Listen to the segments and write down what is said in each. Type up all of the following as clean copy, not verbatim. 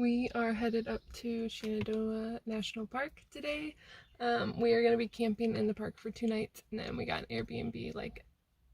We are headed up to Shenandoah National Park today. We are going to be camping in the park for 2 nights, and then we got an Airbnb like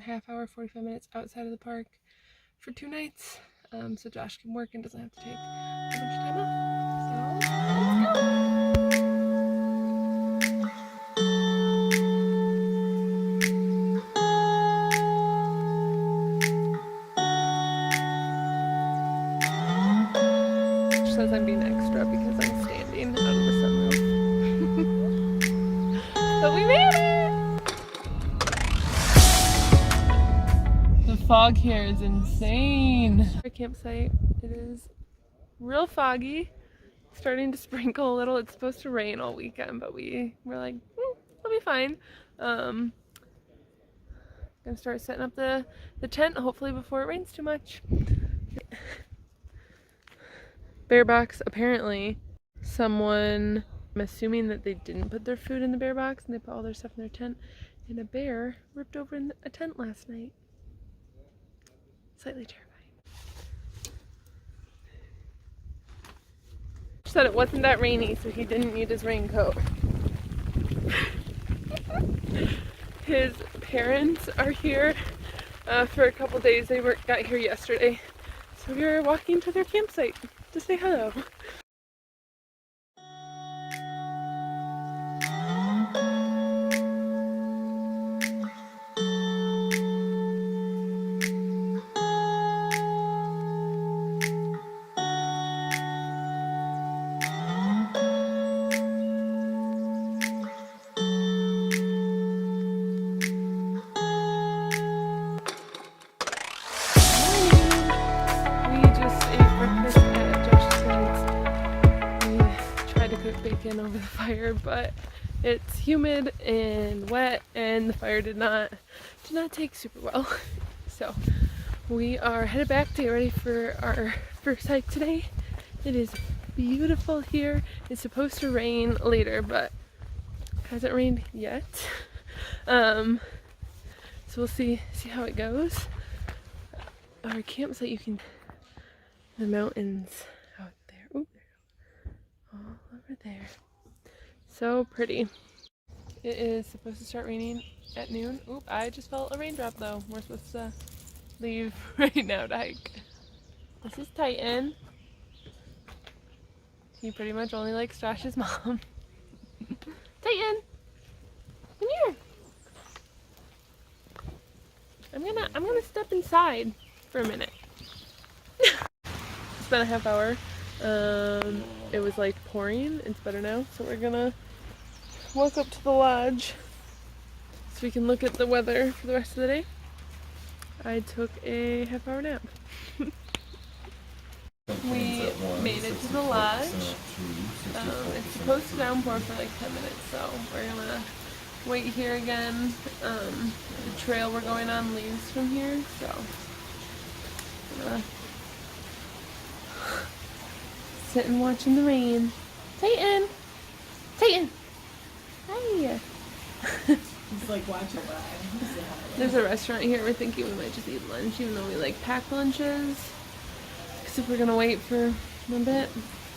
half hour, 45 minutes outside of the park for 2 nights. So Josh can work and doesn't have to take a bunch of time off. So let's go! Says I'm being extra because I'm standing out of the sunroof. But we made it! The fog here is insane. Our campsite, it is real foggy, starting to sprinkle a little. It's supposed to rain all weekend, but we're like, it'll be fine. Gonna start setting up the tent hopefully before it rains too much. Bear box, apparently someone, I'm assuming that they didn't put their food in the bear box and they put all their stuff in their tent, and a bear ripped open a tent last night. Slightly terrifying. Said it wasn't that rainy, so he didn't need his raincoat. His parents are here for a couple days. They got here yesterday, so we were walking to their campsite to say hello. Bacon over the fire, but it's humid and wet and the fire did not take super well. So we are headed back to get ready for our first hike today. It is beautiful here. It's supposed to rain later, but hasn't rained yet. So we'll see how it goes. Our campsite, you can, the mountains out there. Ooh, all over there. So pretty. It is supposed to start raining at noon. Oop, I just felt a raindrop though. We're supposed to leave right now to hike. This is Titan. He pretty much only likes Josh's mom. Titan! Come here! I'm gonna step inside for a minute. It's been a half hour. It was like pouring. It's better now, so we're gonna walk up to the lodge so we can look at the weather for the rest of the day. I took a half-hour nap. We made it to the lodge. It's supposed to downpour for like 10 minutes, so we're gonna wait here again. The trail we're going on leaves from here, so I'm gonna sit and watch in the rain. Titan! Titan! Hi! It's like watching live. There's a restaurant here. We're thinking we might just eat lunch, even though we like pack lunches. Because if we're gonna wait for a bit,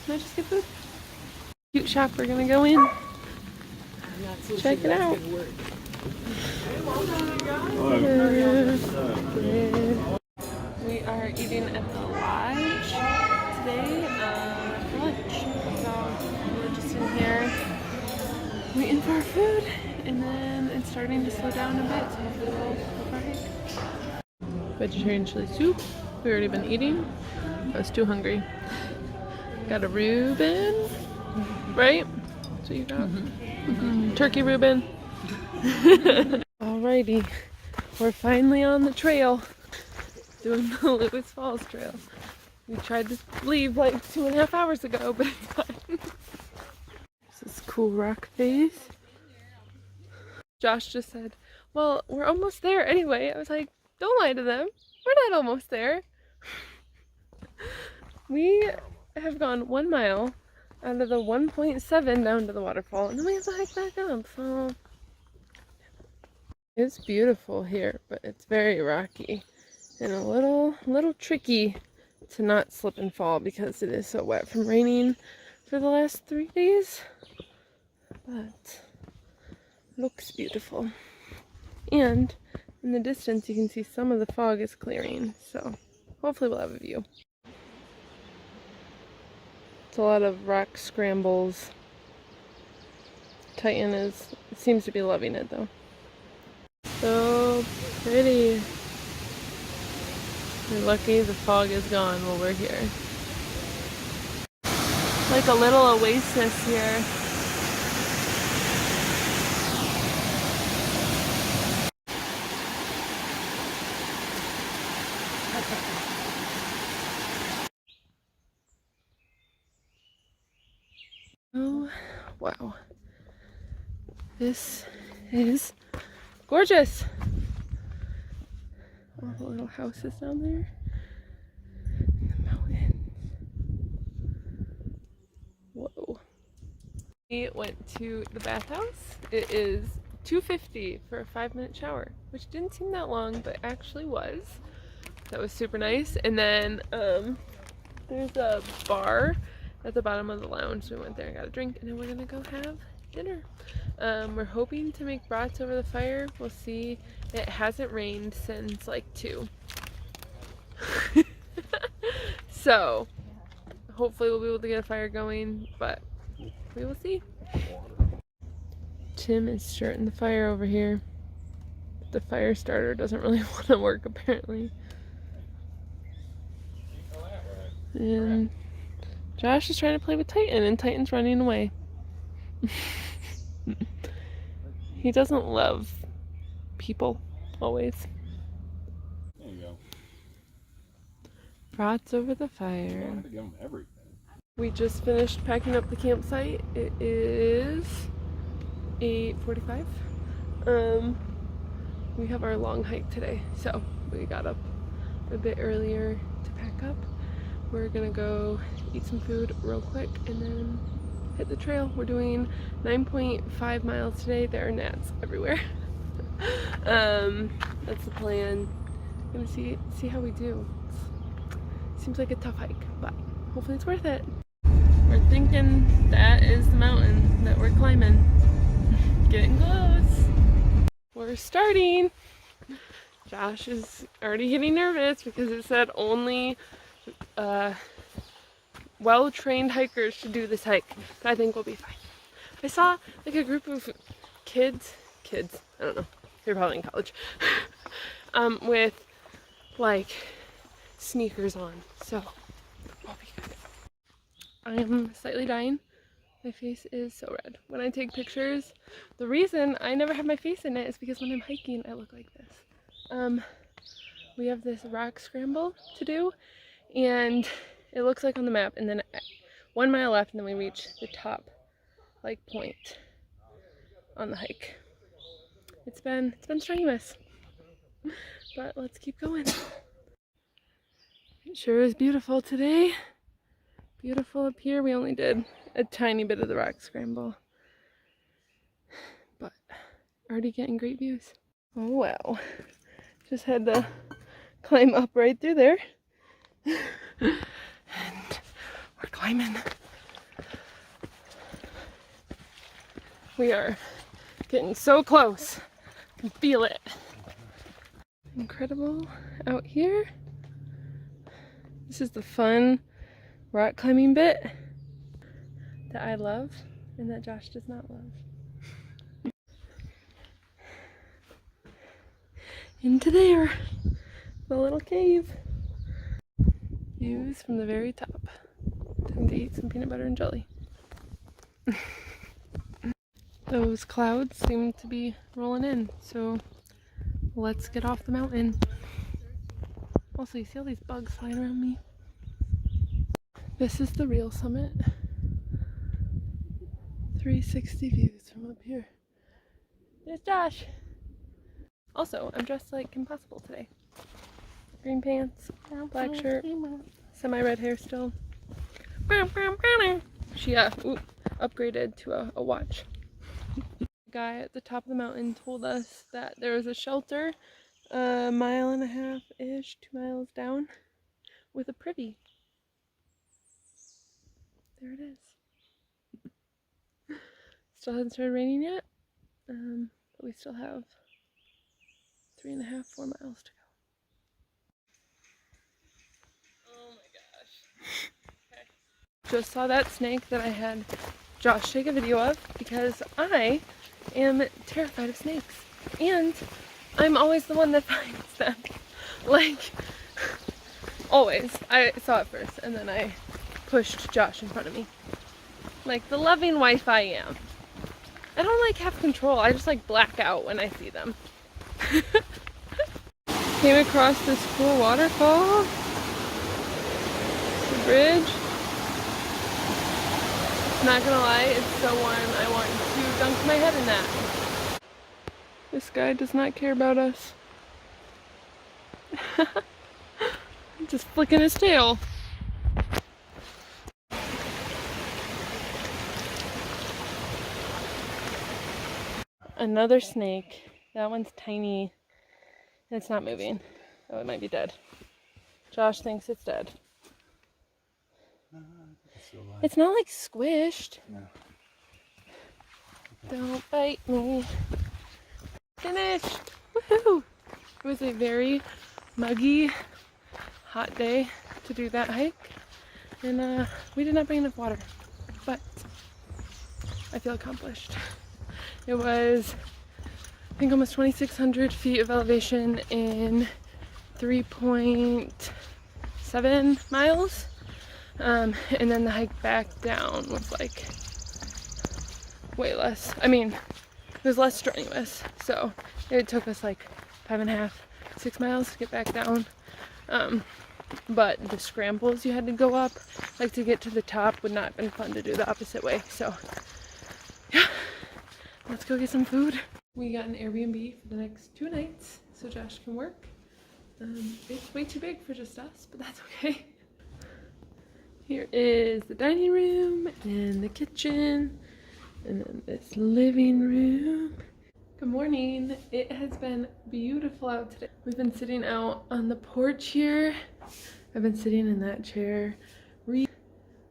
might just get food. Cute shop we're gonna go in. Check it out. We are eating at the lodge today for lunch. So we're just in here waiting for our food, and then it's starting to slow down a bit, so hopefully we'll go for a hike. Vegetarian chili soup. We've already been eating. I was too hungry. Got a Reuben, right? That's what you got? Turkey Reuben. Alrighty, we're finally on the trail, doing the Lewis Falls Trail. We tried to leave like 2.5 hours ago, but it's fine. This is cool rock face. Josh just said, well, we're almost there anyway. I was like, don't lie to them. We're not almost there. We have gone 1 mile out of the 1.7 down to the waterfall, and then we have to hike back up, so it's beautiful here, but it's very rocky and a little tricky to not slip and fall because it is so wet from raining for the last 3 days. But looks beautiful. And in the distance you can see some of the fog is clearing, so hopefully we'll have a view. It's a lot of rock scrambles. Titan seems to be loving it though. So pretty. We're lucky the fog is gone while we're here. Like a little oasis here. Oh, wow. This is gorgeous. All the little houses down there. And the mountains. Whoa. We went to the bathhouse. It is $2.50 for a 5-minute shower, which didn't seem that long, but actually was. That was super nice. And then there's a bar at the bottom of the lounge. So we went there and got a drink, and then we're gonna go have dinner. We're hoping to make brats over the fire. We'll see. It hasn't rained since like 2. So hopefully we'll be able to get a fire going, but we will see. Tim is starting the fire over here. The fire starter doesn't really want to work apparently. And Josh is trying to play with Titan, and Titan's running away. He doesn't love people, always. There you go. Brats over the fire. I have to give them everything. We just finished packing up the campsite. It is 8:45. We have our long hike today, so we got up a bit earlier to pack up. We're gonna go eat some food real quick and then hit the trail. We're doing 9.5 miles today. There are gnats everywhere. That's the plan. Gonna see how we do. Seems like a tough hike, but hopefully it's worth it. We're thinking that is the mountain that we're climbing. Getting close. We're starting. Josh is already getting nervous because it said only well-trained hikers should do this hike, but I think we'll be fine. I saw like a group of kids, I don't know, they're probably in college, with like sneakers on, so we'll be good. I am slightly dying. My face is so red. When I take pictures, the reason I never have my face in it is because when I'm hiking, I look like this. We have this rock scramble to do, and it looks like on the map, and then 1 mile left, and then we reach the top, like, point on the hike. It's been strenuous, but let's keep going. It sure is beautiful today. Beautiful up here. We only did a tiny bit of the rock scramble, but already getting great views. Oh wow. Just had to climb up right through there. And we're climbing. We are getting so close. I can feel it. Incredible out here. This is the fun rock climbing bit that I love and that Josh does not love. Into there, the little cave. Views from the very top. Time to eat some peanut butter and jelly. Those clouds seem to be rolling in, so let's get off the mountain. Also, you see all these bugs flying around me? This is the real summit. 360 views from up here. There's Josh! Also, I'm dressed like Kim Possible today. Green pants, black shirt, semi-red hair still. She upgraded to a watch. The guy at the top of the mountain told us that there was a shelter 1.5 miles-ish, 2 miles down, with a privy there it is. Still hasn't started raining yet, but we still have 3.5, 4 miles to go. Oh my gosh. Okay. Just saw that snake that I had Josh take a video of because I am terrified of snakes. And I'm always the one that finds them. Like, always. I saw it first and then I pushed Josh in front of me. Like the loving wife I am. I don't like have control. I just like black out when I see them. Came across this cool waterfall. The bridge. Not gonna lie, it's so warm. I want to dunk my head in that. This guy does not care about us. Just flicking his tail. Another snake. That one's tiny. It's not moving. Oh, it might be dead. Josh thinks it's dead. It's not like squished. No. Don't bite me. Finished! Woohoo! It was a very muggy, hot day to do that hike. And we did not bring enough water. But I feel accomplished. It was, I think, almost 2,600 feet of elevation in 3.7 miles. And then the hike back down was like way less. I mean, it was less strenuous. So it took us like 5.5, 6 miles to get back down. But the scrambles you had to go up, like to get to the top, would not have been fun to do the opposite way. So yeah, let's go get some food. We got an Airbnb for the next 2 nights so Josh can work. It's way too big for just us, but that's okay. Here is the dining room and the kitchen, and then this living room. Good morning. It has been beautiful out today. We've been sitting out on the porch here. I've been sitting in that chair. We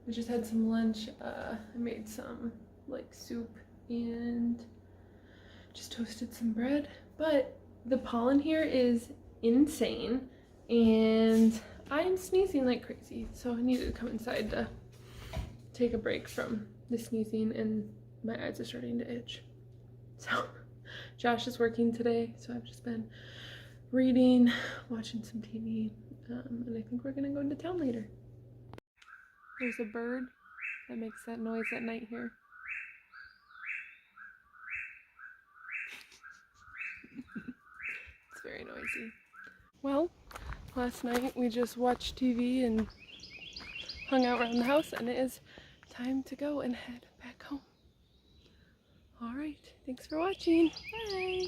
just had some lunch. I made some like soup and just toasted some bread. But the pollen here is insane and I'm sneezing like crazy, so I needed to come inside to take a break from the sneezing, and my eyes are starting to itch. So Josh is working today, so I've just been reading, watching some TV, and I think we're gonna go into town later. There's a bird that makes that noise at night here. It's very noisy. Well, last night we just watched TV and hung out around the house, and it is time to go and head back home. All right, thanks for watching. Bye.